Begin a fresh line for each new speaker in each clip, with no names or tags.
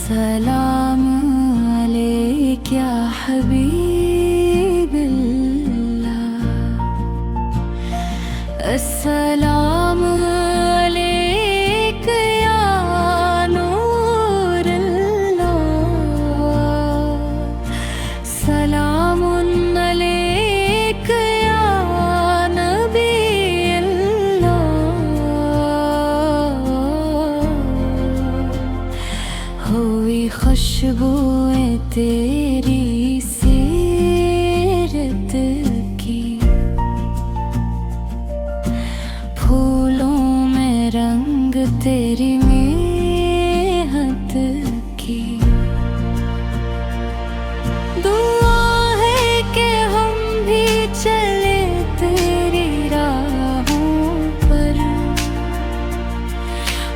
अस्सलाम अलैक या हबीबल्लाह, अस्सलाम अलैक या नूरल्लाह, सलामुन अलैक या नबी अल्लाह। हुई खुशबुएं तेरी सीरत की, फूलों में रंग तेरी मेहनत की। दुआ है कि हम भी चले तेरी राहों पर,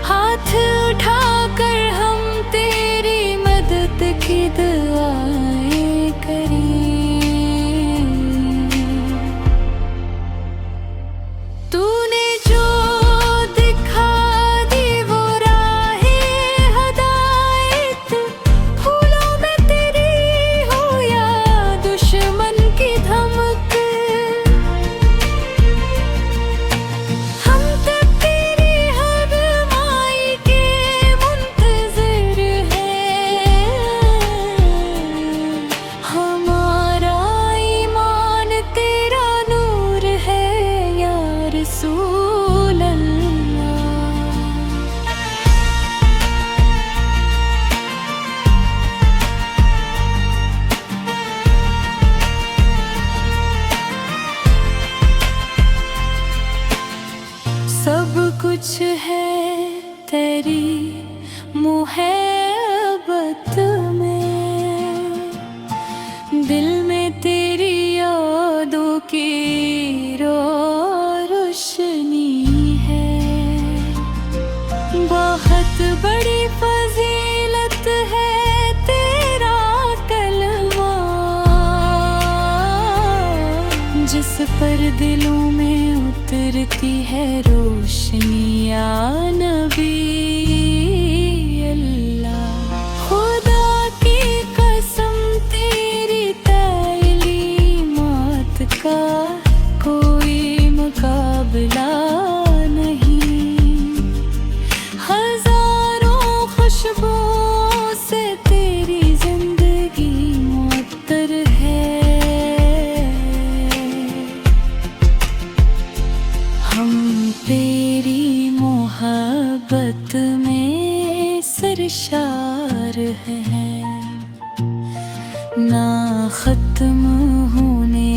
हाथ उठाकर हम तेरी मदद की दुआएं करें। तूने जो दिखा दी वो राहें हदायत, फूलों में तेरी हो या दुश्मन की धमक, हम तक तेरी हर माई के मुंतज़िर हैं। हमारा ईमान तेरा नूर है या रसूल अल्लाह। सब कुछ है तेरी मुहब्बत में, दिल में तेरी यादों की रोशनी है। बहुत बड़ी फजीलत है तेरा कलमा, जिस पर दिलों में उतरती है रोशनी या नबी अल्लाह। खुदा की कसम तेरी तालीमात का कोई मुकाबला नहीं। हजारों खुशबुओं से तेरी जिंदगी मुअत्तर है। हम तेरी मोहब्बत में सरशार हैं, ना खत्म होने